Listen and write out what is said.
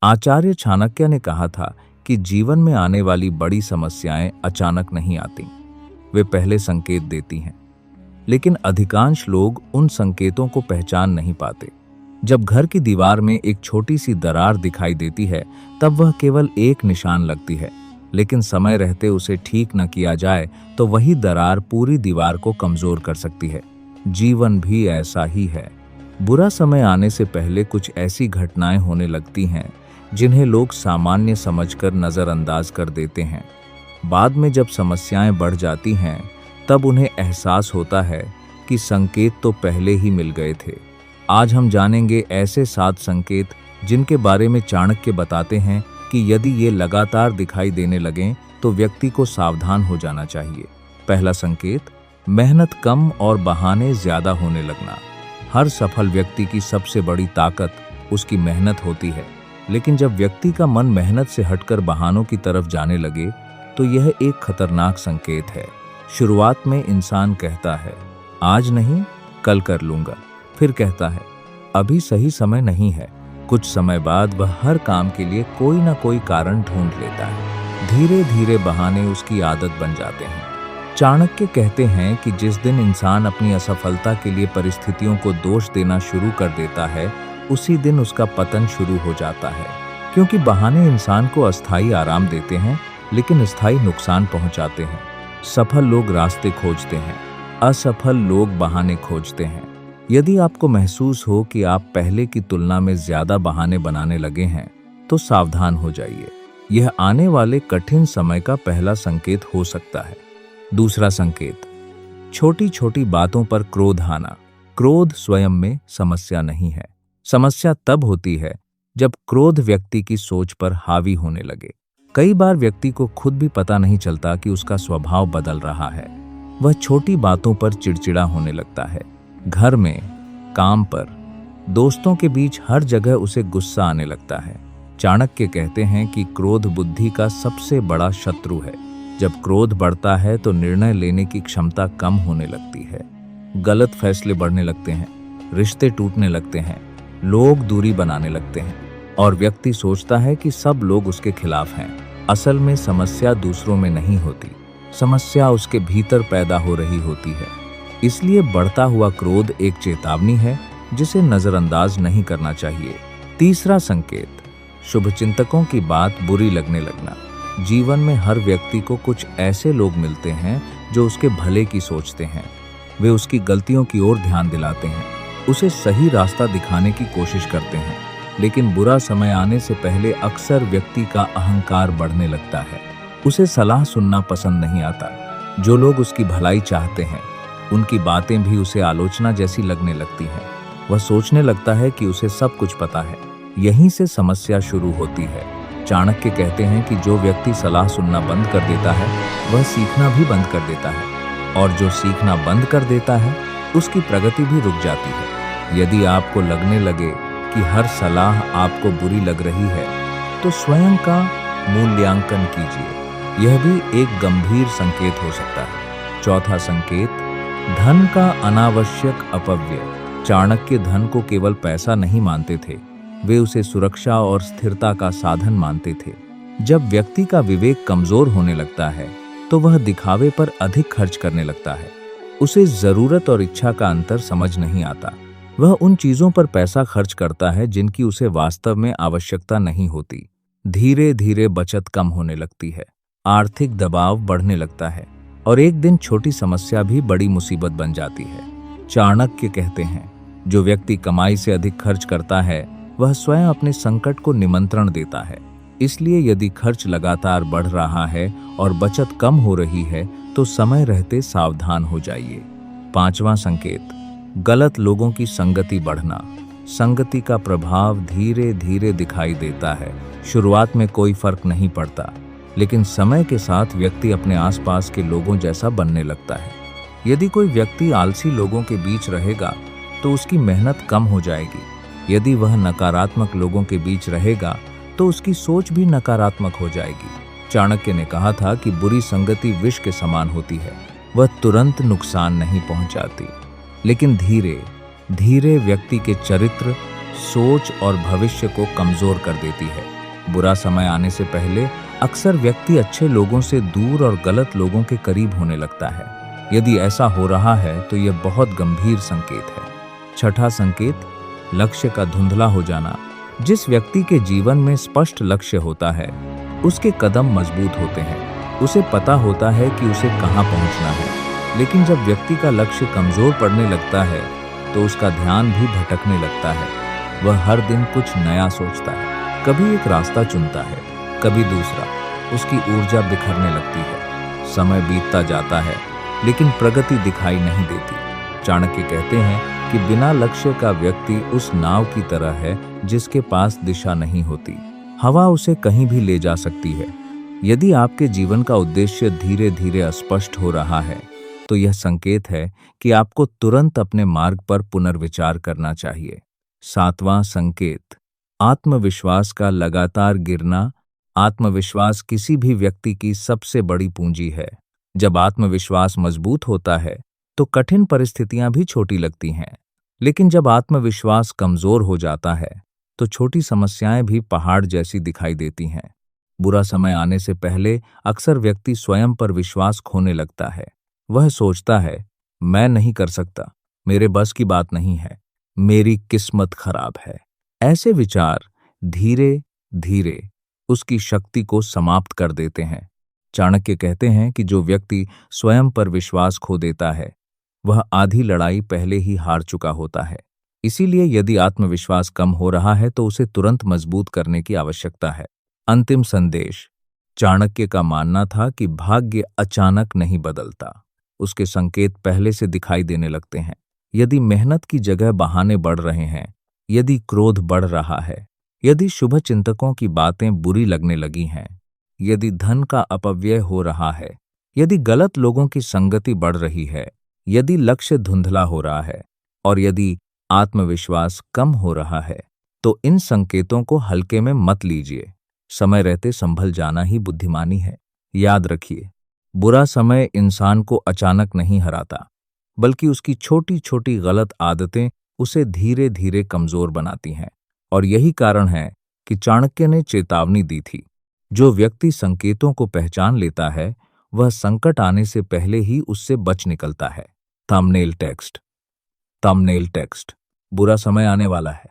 आचार्य चाणक्य ने कहा था कि जीवन में आने वाली बड़ी समस्याएं अचानक नहीं आती, वे पहले संकेत देती हैं। लेकिन अधिकांश लोग उन संकेतों को पहचान नहीं पाते। जब घर की दीवार में एक छोटी सी दरार दिखाई देती है, तब वह केवल एक निशान लगती है, लेकिन समय रहते उसे ठीक न किया जाए तो वही दरार पूरी दीवार को कमजोर कर सकती है। जीवन भी ऐसा ही है। बुरा समय आने से पहले कुछ ऐसी घटनाएं होने लगती हैं जिन्हें लोग सामान्य समझकर नजरअंदाज कर देते हैं। बाद में जब समस्याएं बढ़ जाती हैं, तब उन्हें एहसास होता है कि संकेत तो पहले ही मिल गए थे। आज हम जानेंगे ऐसे 7 संकेत जिनके बारे में चाणक्य बताते हैं कि यदि ये लगातार दिखाई देने लगें तो व्यक्ति को सावधान हो जाना चाहिए। पहला संकेत, मेहनत कम और बहाने ज्यादा होने लगना। हर सफल व्यक्ति की सबसे बड़ी ताकत उसकी मेहनत होती है, लेकिन जब व्यक्ति का मन मेहनत से हटकर बहानों की तरफ जाने लगे तो यह एक खतरनाक संकेत है। शुरुआत में इंसान कहता है आज नहीं, कल कर लूंगा, फिर कहता है अभी सही समय नहीं है। कुछ समय बाद वह हर काम के लिए कोई ना कोई कारण ढूंढ लेता है। धीरे धीरे बहाने उसकी आदत बन जाते हैं। चाणक्य कहते हैं कि जिस दिन इंसान अपनी असफलता के लिए परिस्थितियों को दोष देना शुरू कर देता है, उसी दिन उसका पतन शुरू हो जाता है। क्योंकि बहाने इंसान को अस्थायी आराम देते हैं, लेकिन स्थायी नुकसान पहुंचाते हैं। सफल लोग रास्ते खोजते हैं, असफल लोग बहाने खोजते हैं। यदि आपको महसूस हो कि आप पहले की तुलना में ज्यादा बहाने बनाने लगे हैं, तो सावधान हो जाइए। यह आने वाले कठिन समय का पहला संकेत हो सकता है। दूसरा संकेत, छोटी छोटी बातों पर क्रोध आना। क्रोध स्वयं में समस्या नहीं है। समस्या तब होती है जब क्रोध व्यक्ति की सोच पर हावी होने लगे। कई बार व्यक्ति को खुद भी पता नहीं चलता कि उसका स्वभाव बदल रहा है। वह छोटी बातों पर चिड़चिड़ा होने लगता है। घर में, काम पर, दोस्तों के बीच, हर जगह उसे गुस्सा आने लगता है। चाणक्य कहते हैं कि क्रोध बुद्धि का सबसे बड़ा शत्रु है। जब क्रोध बढ़ता है तो निर्णय लेने की क्षमता कम होने लगती है। गलत फैसले बढ़ने लगते हैं, रिश्ते टूटने लगते हैं, लोग दूरी बनाने लगते हैं और व्यक्ति सोचता है कि सब लोग उसके खिलाफ हैं। असल में समस्या दूसरों में नहीं होती, समस्या उसके भीतर पैदा हो रही होती है। इसलिए बढ़ता हुआ क्रोध एक चेतावनी है जिसे नजरअंदाज नहीं करना चाहिए। तीसरा संकेत, शुभचिंतकों की बात बुरी लगने लगना। जीवन में हर व्यक्ति को कुछ ऐसे लोग मिलते हैं जो उसके भले की सोचते हैं। वे उसकी गलतियों की ओर ध्यान दिलाते हैं, उसे सही रास्ता दिखाने की कोशिश करते हैं। लेकिन बुरा समय आने से पहले अक्सर व्यक्ति का अहंकार बढ़ने लगता है। उसे सलाह सुनना पसंद नहीं आता। जो लोग उसकी भलाई चाहते हैं, उनकी बातें भी उसे आलोचना जैसी लगने लगती हैं। वह सोचने लगता है कि उसे सब कुछ पता है। यहीं से समस्या शुरू होती है। चाणक्य कहते हैं कि जो व्यक्ति सलाह सुनना बंद कर देता है, वह सीखना भी बंद कर देता है, और जो सीखना बंद कर देता है, उसकी प्रगति भी रुक जाती है। यदि आपको लगने लगे कि हर सलाह आपको बुरी लग रही है, तो स्वयं का मूल्यांकन कीजिए। यह भी एक गंभीर संकेत हो सकता है। चौथा संकेत, धन का अनावश्यक अपव्यय। चाणक्य धन को केवल पैसा नहीं मानते थे, वे उसे सुरक्षा और स्थिरता का साधन मानते थे। जब व्यक्ति का विवेक कमजोर होने लगता है, तो वह दिखावे पर अधिक खर्च करने लगता है। उसे जरूरत और इच्छा का अंतर समझ नहीं आता। वह उन चीजों पर पैसा खर्च करता है जिनकी उसे वास्तव में आवश्यकता नहीं होती। धीरे धीरे बचत कम होने लगती है, आर्थिक दबाव बढ़ने लगता है और एक दिन छोटी समस्या भी बड़ी मुसीबत बन जाती है। चाणक्य कहते हैं, जो व्यक्ति कमाई से अधिक खर्च करता है, वह स्वयं अपने संकट को निमंत्रण देता है। इसलिए यदि खर्च लगातार बढ़ रहा है और बचत कम हो रही है, तो समय रहते सावधान हो जाइए। पांचवां संकेत, गलत लोगों की संगति बढ़ना। संगति का प्रभाव धीरे धीरे दिखाई देता है। शुरुआत में कोई फर्क नहीं पड़ता, लेकिन समय के साथ व्यक्ति अपने आसपास के लोगों जैसा बनने लगता है। यदि कोई व्यक्ति आलसी लोगों के बीच रहेगा, तो उसकी मेहनत कम हो जाएगी। यदि वह नकारात्मक लोगों के बीच रहेगा, तो उसकी सोच भी नकारात्मक हो जाएगी। चाणक्य ने कहा था कि बुरी संगति विष के समान होती है। वह तुरंत नुकसान नहीं पहुंचाती, लेकिन धीरे धीरे व्यक्ति के चरित्र, सोच और भविष्य को कमजोर कर देती है। बुरा समय आने से पहले अक्सर व्यक्ति अच्छे लोगों से दूर और गलत लोगों के करीब होने लगता है। यदि ऐसा हो रहा है तो यह बहुत गंभीर संकेत है। छठा संकेत, लक्ष्य का धुंधला हो जाना। जिस व्यक्ति के जीवन में स्पष्ट लक्ष्य होता है, उसके कदम मजबूत होते हैं। उसे पता होता है कि उसे कहाँ पहुंचना है। लेकिन जब व्यक्ति का लक्ष्य कमजोर पड़ने लगता है तो उसका ध्यान भी भटकने लगता है। वह हर दिन कुछ नया सोचता है, कभी एक रास्ता चुनता है, कभी दूसरा। उसकी ऊर्जा बिखरने लगती है। समय बीतता जाता है लेकिन प्रगति दिखाई नहीं देती। चाणक्य कहते हैं कि बिना लक्ष्य का व्यक्ति उस नाव की तरह है जिसके पास दिशा नहीं होती। हवा उसे कहीं भी ले जा सकती है। यदि आपके जीवन का उद्देश्य धीरे धीरे अस्पष्ट हो रहा है तो यह संकेत है कि आपको तुरंत अपने मार्ग पर पुनर्विचार करना चाहिए। सातवां संकेत, आत्मविश्वास का लगातार गिरना। आत्मविश्वास किसी भी व्यक्ति की सबसे बड़ी पूंजी है। जब आत्मविश्वास मजबूत होता है तो कठिन परिस्थितियां भी छोटी लगती हैं। लेकिन जब आत्मविश्वास कमजोर हो जाता है तो छोटी समस्याएं भी पहाड़ जैसी दिखाई देती हैं। बुरा समय आने से पहले अक्सर व्यक्ति स्वयं पर विश्वास खोने लगता है। वह सोचता है, मैं नहीं कर सकता, मेरे बस की बात नहीं है, मेरी किस्मत खराब है। ऐसे विचार धीरे धीरे उसकी शक्ति को समाप्त कर देते हैं। चाणक्य कहते हैं कि जो व्यक्ति स्वयं पर विश्वास खो देता है वह आधी लड़ाई पहले ही हार चुका होता है। इसीलिए यदि आत्मविश्वास कम हो रहा है तो उसे तुरंत मजबूत करने की आवश्यकता है। अंतिम संदेश, चाणक्य का मानना था कि भाग्य अचानक नहीं बदलता, उसके संकेत पहले से दिखाई देने लगते हैं। यदि मेहनत की जगह बहाने बढ़ रहे हैं, यदि क्रोध बढ़ रहा है, यदि शुभ चिंतकों की बातें बुरी लगने लगी हैं, यदि धन का अपव्यय हो रहा है, यदि गलत लोगों की संगति बढ़ रही है, यदि लक्ष्य धुंधला हो रहा है और यदि आत्मविश्वास कम हो रहा है, तो इन संकेतों को हल्के में मत लीजिए। समय रहते संभल जाना ही बुद्धिमानी है। याद रखिए, बुरा समय इंसान को अचानक नहीं हराता, बल्कि उसकी छोटी छोटी गलत आदतें उसे धीरे धीरे कमजोर बनाती हैं। और यही कारण है कि चाणक्य ने चेतावनी दी थी, जो व्यक्ति संकेतों को पहचान लेता है वह संकट आने से पहले ही उससे बच निकलता है। थंबनेल टेक्स्ट, बुरा समय आने वाला है,